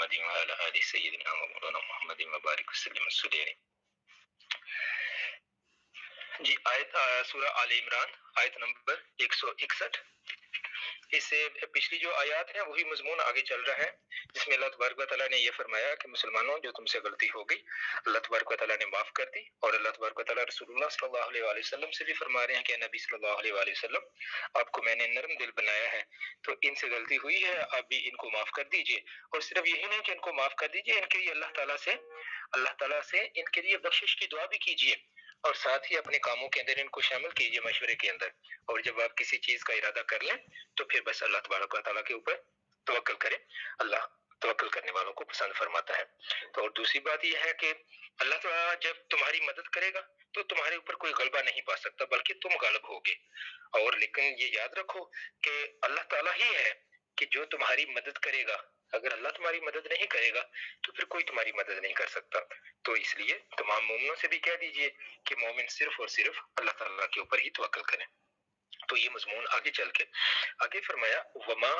محمد وعلى آل سيدنا ومولانا محمد وبارک وسلم علیہ۔ جی آیت سورہ آل عمران آیت نمبر 161۔ اس سے پچھلی جو آیات ہیں وہی مضمون آگے چل رہا ہے، جس میں اللہ تبارک و تعالیٰ نے یہ فرمایا کہ مسلمانوں جو تم سے غلطی ہو گئی اللہ تبارک و تعالیٰ نے معاف کر دی، اور اللہ تبارک و تعالیٰ رسول اللہ صلی اللہ علیہ وآلہ وسلم سے بھی فرما رہے ہیں کہ نبی صلی اللہ علیہ وآلہ وسلم آپ کو میں نے نرم دل بنایا ہے، تو ان سے غلطی ہوئی ہے آپ بھی ان کو معاف کر دیجئے۔ اور صرف یہی نہیں کہ ان کو معاف کر دیجئے، ان کے لیے اللہ تعالیٰ سے ان کے لیے بخشش کی دعا بھی کیجئے، اور ساتھ ہی اپنے کاموں کے اندر ان کو شامل کیجئے، مشورے کے اندر۔ اور جب آپ کسی چیز کا ارادہ کر لیں تو پھر بس اللہ تبارک و تعالیٰ کے اوپر توکل کریں، اللہ توکل کرنے والوں کو پسند فرماتا ہے۔ تو اور دوسری بات یہ ہے کہ اللہ تعالیٰ جب تمہاری مدد کرے گا تو تمہارے اوپر کوئی غلبہ نہیں پا سکتا، بلکہ تم غالب ہوگے۔ اور لیکن یہ یاد رکھو کہ اللہ تعالیٰ ہی ہے کہ جو تمہاری مدد کرے گا، اگر اللہ تمہاری مدد نہیں کرے گا تو پھر کوئی تمہاری مدد نہیں کر سکتا۔ تو اس لیے تمام مومنوں سے بھی کہہ دیجئے کہ مومن صرف اور صرف اللہ تعالیٰ کے اوپر ہی توکل کریں۔ تو یہ مضمون آگے چل کے آگے فرمایا وما،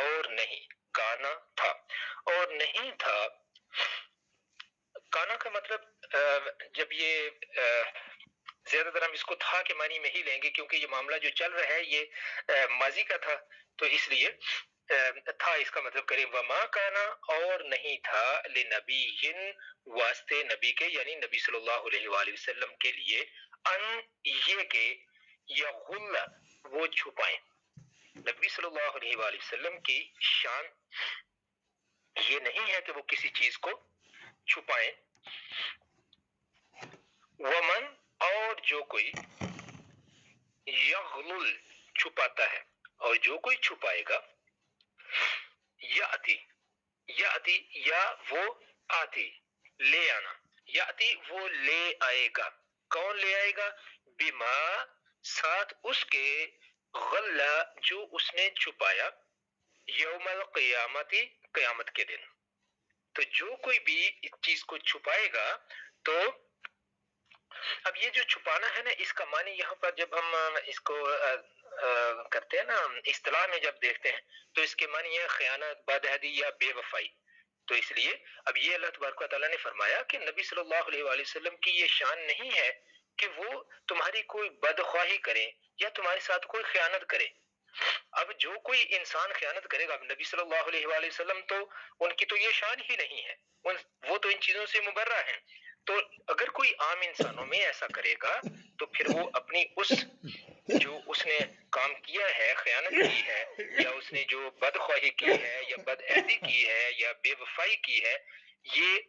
اور نہیں، کانا تھا، اور نہیں تھا۔ کانا کا مطلب جب یہ زیادہ تر ہم اس کو تھا کے معنی میں ہی لیں گے، کیونکہ یہ معاملہ جو چل رہا ہے یہ ماضی کا تھا، تو اس لیے تھا اس کا مطلب کریں وما کانا، اور نہیں تھا لنبی، واسطے نبی کے، یعنی نبی صلی اللہ علیہ وآلہ وسلم کے لیے، ان یہ کہ یغل، وہ چھپائیں۔ نبی صلی اللہ علیہ وآلہ وسلم کی شان یہ نہیں ہے کہ وہ کسی چیز کو چھپائیں۔ ومن، اور جو کوئی، یغلل، چھپاتا ہے، اور جو کوئی چھپائے گا، یاتی، یاتی، یا وہ آتی، لے آنا، یاتی وہ لے آئے گا، کون لے آئے گا؟ بما، ساتھ اس کے، غلہ، جو اس نے چھپایا، یوم القیامتی، قیامت کے دن۔ تو جو کوئی بھی اس چیز کو چھپائے گا، تو اب یہ جو چھپانا ہے نا، اس کا معنی یہاں پر جب ہم اس کو کرتے ہیں نا اصطلاح میں جب دیکھتے ہیں تو اس کے معنی ہے خیانت، بدعہدی یا بے وفائی۔ تو اس لیے اب یہ اللہ تبارک و تعالیٰ نے فرمایا کہ نبی صلی اللہ علیہ وآلہ وسلم کی یہ شان نہیں ہے کہ وہ تمہاری کوئی بدخواہی کریں یا تمہارے ساتھ کوئی خیانت کرے۔ اب جو کوئی انسان خیانت کرے گا، اب نبی صلی اللہ علیہ وآلہ وسلم تو ان کی تو یہ شان ہی نہیں ہے، وہ تو ان چیزوں سے مبرہ ہیں۔ تو اگر کوئی عام انسانوں میں ایسا کرے گا تو پھر وہ اپنی جو اس نے کام کیا ہے، خیانت کی ہے، یا اس نے جو بدخواہی کی ہے یا بدعہدی کی ہے یا بے وفائی کی ہے،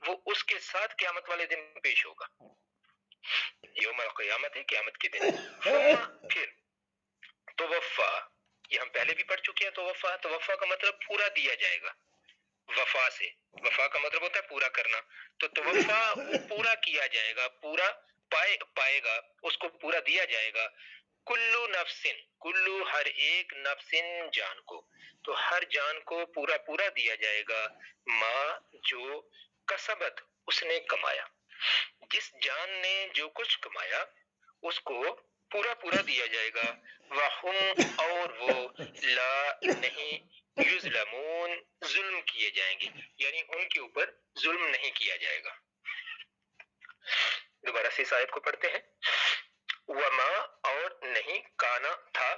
وہ اس کے ساتھ قیامت والے دن پیش ہوگا، یوم القیامت ہے، قیامت کے دن۔ پھر توفا، یہ ہم پہلے بھی پڑھ چکے ہیں، توفا کا مطلب پورا دیا جائے گا، وفا سے، وفا کا مطلب ہوتا ہے پورا کرنا، تو توفا پورا کیا جائے گا، پورا پائے گا، اس کو پورا دیا جائے گا، کلو نفسن، کلو ہر ایک، نفسن جان کو، تو ہر جان کو پورا دیا جائے گا، ما جو کسبت اس نے کمایا، جس جان نے جو کچھ کمایا اس کو پورا دیا جائے گا، وَهُمْ، اور وہ، لا نہیں، یظلمون، ظلم کیے جائیں گے، یعنی ان کے اوپر ظلم نہیں کیا جائے گا۔ دوبارہ سے اس آیت کو پڑھتے ہیں، وما، اور نہیں، کانا تھا،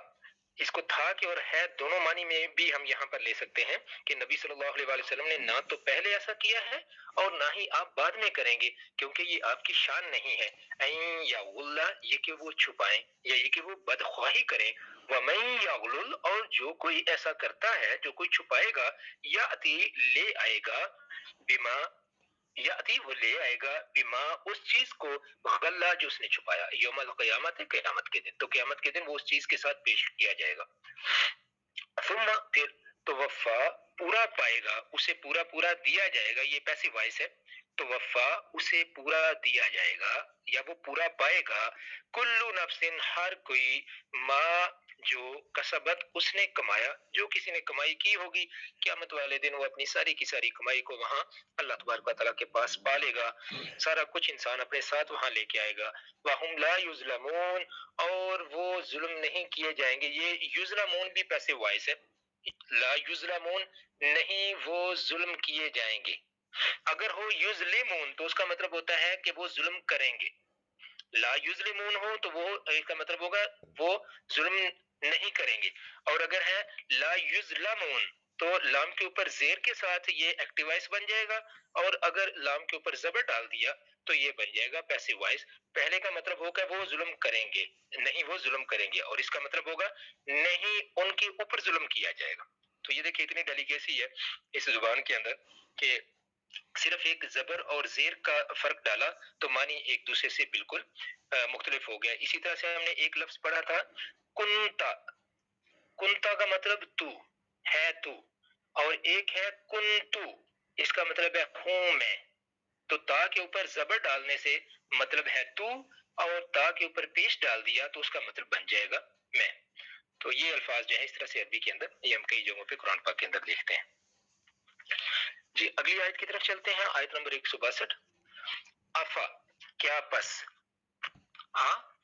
اس کو تھا کے اور ہے دونوں معنی میں بھی ہم یہاں پر لے سکتے ہیں کہ نبی صلی اللہ علیہ وآلہ وسلم نے نہ تو پہلے ایسا کیا ہے اور نہ ہی آپ بعد میں کریں گے، کیونکہ یہ آپ کی شان نہیں ہے۔ این یغل، یہ کہ وہ چھپائیں یا یہ کہ وہ بدخواہی کریں، ومن یغلل، اور جو کوئی ایسا کرتا ہے، جو کوئی چھپائے گا، یاتی، لے آئے گا، بما، یاتی، وہ لے آئے گا، بما، اس چیز کو، غلہ، جو اس نے چھپایا، یوم القیامت ہے، قیامت کے دن، تو قیامت کے دن وہ اس چیز کے ساتھ پیش کیا جائے گا۔ ثم، پھر، توفا، پورا پائے گا، اسے پورا دیا جائے گا، یہ پیسو وائس ہے، توفا، اسے پورا دیا جائے گا یا وہ پورا پائے گا، کلو نفسن، ہر کوئی، ما، جو کسبت اس نے کمایا، جو کسی نے کمائی کی ہوگی، قیامت والے دن وہ اپنی ساری کی ساری کمائی کو وہاں اللہ تبارک و تعالیٰ کے پاس پالے گا، سارا کچھ انسان اپنے ساتھ وہاں لے کے آئے گا۔ وَهُمْ لَا يُظْلَمُونَ، اور وہ ظلم نہیں کیے جائیں گے، یہ یظلمون بھی پیسو وائس ہے، لا یظلمون نہیں وہ ظلم کیے جائیں گے. اگر ہو یظلمون تو اس کا مطلب ہوتا ہے کہ وہ ظلم کریں گے. لا یظلمون ہو تو وہ اس کا مطلب ہوگا وہ ظلم نہیں کریں گے. اور اگر ہے لا یظلمون تو لام کے اوپر زیر کے ساتھ یہ ایکٹیو وائس بن جائے گا، اور اگر لام کے اوپر زبر ڈال دیا تو یہ بن جائے گا پیسو وائس. پہلے کا مطلب ہوگا وہ ظلم کریں گے، نہیں وہ ظلم کریں گے، اور اس کا مطلب ہوگا نہیں ان کے اوپر ظلم کیا جائے گا. تو یہ دیکھیں اتنی ڈیلیکیسی ہے اس زبان کے اندر کہ صرف ایک زبر اور زیر کا فرق ڈالا تو معنی ایک دوسرے سے بالکل مختلف ہو گیا. اسی طرح سے ہم نے ایک لفظ پڑھا تھا کنتا. کنتا کا مطلب تو ہے، تو، اور ایک ہے کنتو، اس کا مطلب ہے ہوں میں. تو تا کے اوپر زبر ڈالنے سے مطلب ہے تو، اور تا کے اوپر پیش ڈال دیا تو اس کا مطلب بن جائے گا میں. تو یہ الفاظ جو ہے اس طرح سے عربی کے اندر یہ ہم کئی جگہوں پہ قرآن پاک کے اندر دیکھتے ہیں. جی اگلی آیت کی طرف چلتے ہیں، آیت نمبر 162. افا کیا پس،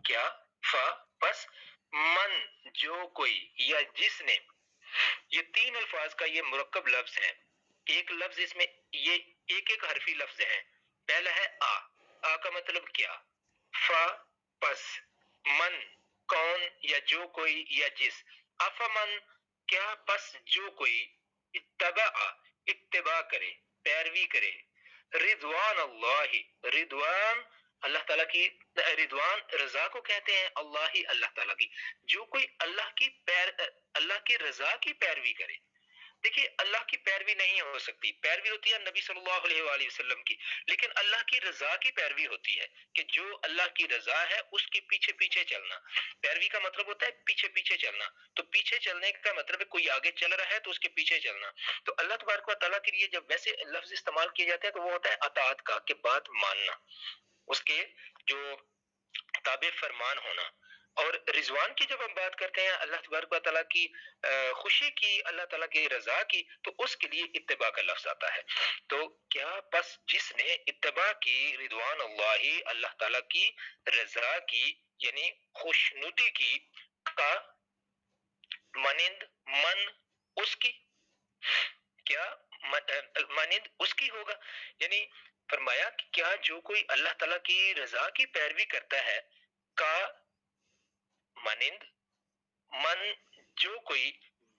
کیا، فا پس، من جو کوئی، یا جس نے. یہ تین الفاظ کا یہ مرکب لفظ ہے. ایک لفظ اس میں یہ ایک حرفی لفظ ہے. پہلا ہے آ کا مطلب کیا، فا پس، من کون یا جو کوئی یا جس. افمن کیا پس جو کوئی، اتبع اتباع کرے، پیروی کرے، رضوان اللہ، رضوان اللہ تعالیٰ کی، رضوان رضا کو کہتے ہیں، اللہ ہی اللہ تعالیٰ کی. جو کوئی اللہ کی رضا کی پیروی کرے. دیکھیے اللہ کی پیروی نہیں ہو سکتی، پیروی ہوتی ہے نبی صلی اللہ علیہ وآلہ وسلم کی، لیکن اللہ کی رضا کی پیروی ہوتی ہے کہ جو اللہ کی رضا ہے اس کے پیچھے پیچھے چلنا. پیروی کا مطلب ہوتا ہے پیچھے پیچھے چلنا. تو پیچھے چلنے کا مطلب ہے کوئی آگے چل رہا ہے تو اس کے پیچھے چلنا. تو اللہ تبارک و تعالیٰ کے لیے جب ویسے لفظ استعمال کیے جاتے ہیں تو وہ ہوتا ہے اطاعت کا، کہ بات ماننا، اس کے جو تابع فرمان ہونا. اور رضوان کی جب ہم بات کرتے ہیں اللہ تبارک و تعالیٰ کی خوشی کی، اللہ تعالیٰ کی رضا کی، تو اس کے لیے اتباع کا لفظ آتا ہے. تو کیا پس جس نے اتباع کی، رضوان اللہ اللہ تعالیٰ کی رضا کی یعنی خوشنودی کی، کا مانند من اس کی، کیا مانند اس کی ہوگا. یعنی فرمایا کہ کیا جو کوئی اللہ تعالیٰ کی رضا کی پیروی کرتا ہے، کا مانند من جو کوئی،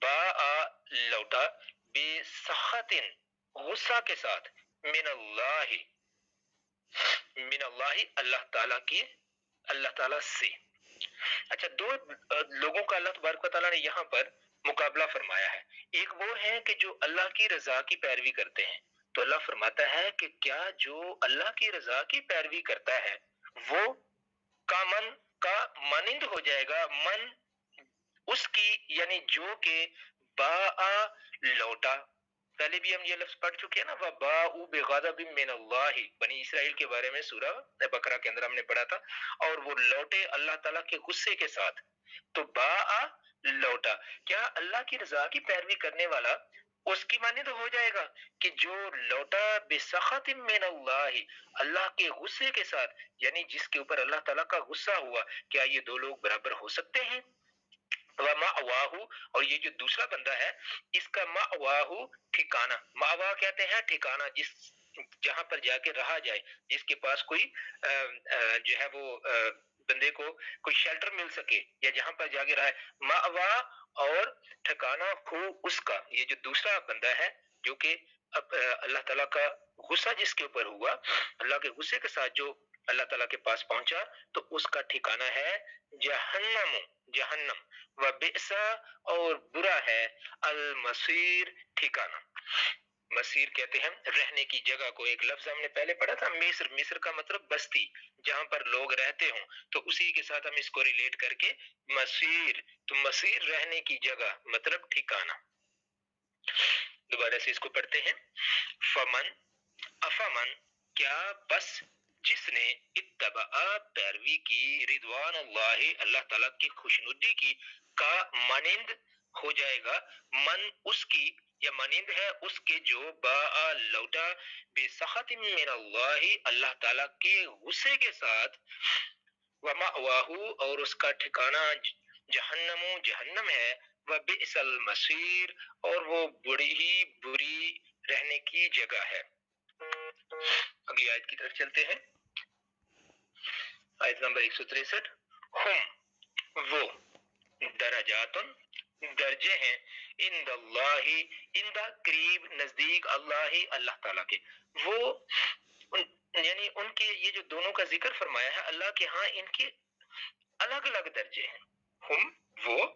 با لوٹا، بے سخط غصہ کے ساتھ، من اللہ، من اللہ اللہ تعالیٰ کی، اللہ تعالیٰ سے. اچھا دو لوگوں کا اللہ تبارک و تعالیٰ نے یہاں پر مقابلہ فرمایا ہے. ایک وہ ہے کہ جو اللہ کی رضا کی پیروی کرتے ہیں، تو اللہ فرماتا ہے کہ کیا جو اللہ کی رضا کی پیروی کرتا ہے وہ کا من کا مانند ہو جائے گا، من اس کی یعنی جو کہ با لوٹا. پہلے بھی ہم یہ لفظ پڑھ چکے ہیں نا، وَبَاءُوا بِغَضَبٍ مِّنَ اللَّهِ، بنی اسرائیل کے بارے میں سورہ بقرہ کے اندر ہم نے پڑھا تھا، اور وہ لوٹے اللہ تعالیٰ کے غصے کے ساتھ. تو با لوٹا، کیا اللہ کی رضا کی پیروی کرنے والا اس کی مانند ہو جائے گا کہ جو لوٹا بسخط من اللہ، اللہ کے غصے کے ساتھ، یعنی جس کے اوپر اللہ تعالیٰ کا غصہ ہوا. کیا یہ دو لوگ برابر ہو سکتے ہیں؟ وَمَأْوَاهُ، اور یہ جو دوسرا بندہ ہے اس کا مأواہ ٹھکانہ، مأوا کہتے ہیں ٹھکانہ، جس جہاں پر جا کے رہا جائے، جس کے پاس کوئی جو ہے وہ بندے کو کوئی شیلٹر مل سکے، یا جہاں پر جا کے رہا ہے. مأوا اور ٹھکانہ ہو اس کا، یہ جو دوسرا بندہ ہے جو کہ اب اللہ تعالیٰ کا غصہ جس کے اوپر ہوا، اللہ کے غصے کے ساتھ جو اللہ تعالیٰ کے پاس پہنچا، تو اس کا ٹھکانہ ہے جہنم، جہنم. وبئس، اور برا ہے، المصیر ٹھکانہ. مصیر کہتے ہیں رہنے کی جگہ کو. ایک لفظ ہم نے پہلے پڑھا تھا مصر، مصر کا مطلب بستی، جہاں پر لوگ رہتے ہوں، تو اسی کے ساتھ ہم اس کو ریلیٹ کر کے مصیر، تو مصیر رہنے کی جگہ مطلب ٹھکانہ. دوبارہ سے اس کو پڑھتے ہیں. فمن، افمن کیا پس جس نے، اتبع پیروی کی، رضوان اللہ اللہ تعالیٰ کی خوشنودی کی، کا مانند ہو جائے گا، من اس کی، یا مانند ہے اس کے جو با لوٹا بے سخط من اللہ اللہ تعالیٰ کے غصے کے ساتھ، ومأواہ اور اس کا ٹھکانہ جہنم، جہنم ہے، وبئس المصیر، اور وہ بڑی ہی بری رہنے کی جگہ ہے۔ اگلی آیت کی طرف چلتے ہیں، آیت نمبر 163۔ ہم وہ، درجات درجے ہیں، عند اللہ عند قریب نزدیک، اللہ اللہ تعالیٰ کے، وہ یعنی ان کے یہ جو دونوں کا ذکر فرمایا ہے اللہ کے ہاں ان کے الگ الگ درجے ہیں۔ ہم وہ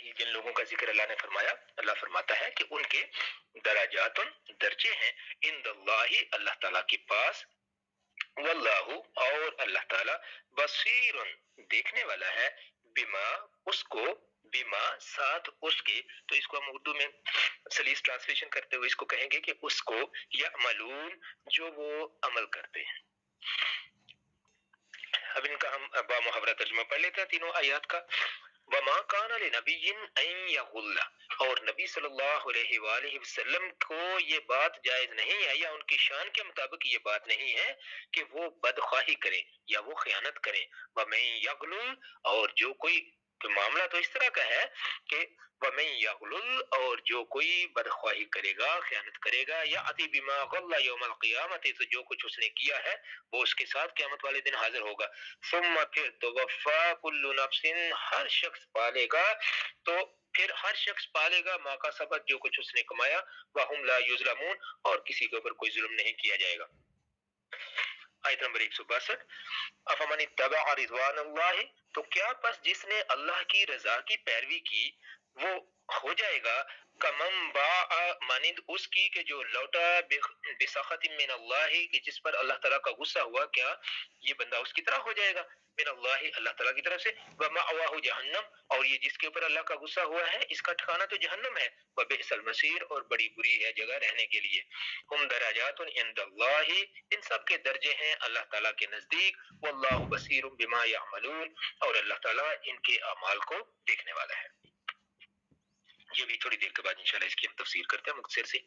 یہ جن لوگوں کا ذکر اللہ نے فرمایا، اللہ فرماتا ہے کہ ان کے درجات درجے ہیں عند اللہ اللہ تعالیٰ کے پاس، واللہ اور اللہ تعالیٰ بصیر دیکھنے والا ہے، بما اس کو، بما ساتھ اس کے، تو اس کو ہم اردو میں سلیس ٹرانسلیشن کرتے ہوئے اس کو کہیں گے کہ اس کو یعملون جو وہ عمل کرتے ہیں۔ اب ان کا ہم با محاورہ ترجمہ پڑھ لیتے ہیں تینوں آیات کا۔ وما کان لنبی ان یغل، اور نبی صلی اللہ علیہ وآلہ وسلم کو یہ بات جائز نہیں ہے یا ان کی شان کے مطابق یہ بات نہیں ہے کہ وہ بدخواہی کریں یا وہ خیانت کریں۔ ومن یغل، اور جو کوئی، تو معاملہ تو اس طرح کا ہے کہ ومن یغلل، اور جو کوئی بدخواہی کرے گا، خیانت کرے گا، یأتی بما غل یوم القیامت، تو جو کچھ اس نے کیا ہے وہ اس کے ساتھ قیامت والے دن حاضر ہوگا۔ ثم پھر توفا کل نفس، ہر شخص پالے گا، تو پھر ہر شخص پالے گا ما کا سبت جو کچھ اس نے کمایا، وہم لا یظلمون، اور کسی کے اوپر کوئی ظلم نہیں کیا جائے گا۔ آیت نمبر 162۔ افمن اتبع رضوان اللہ، تو کیا پس جس نے اللہ کی رضا کی پیروی کی وہ ہو جائے گا کمن باء، مانند اس کی کہ جو لوٹا بسخط من اللہ، کہ جس پر اللہ تعالیٰ کا غصہ ہوا، کیا یہ بندہ اس کی طرح ہو جائے گا؟ من اللہ اللہ تعالیٰ کی طرف سے، ومأواہ جہنم، اور یہ جس کے اوپر اللہ کا غصہ ہوا ہے اس کا ٹھکانہ تو جہنم ہے، وبئس المصیر، اور بڑی بری ہے جگہ رہنے کے لیے۔ ہم درجات عند اللہ، ان سب کے درجے ہیں اللہ تعالیٰ کے نزدیک، واللہ بصیر بما یعملون، اور اللہ تعالیٰ ان کے اعمال کو دیکھنے والا ہے۔ یہ بھی تھوڑی دیر کے بعد انشاءاللہ اس کی ہم تفسیر کرتے ہیں مختصر سے۔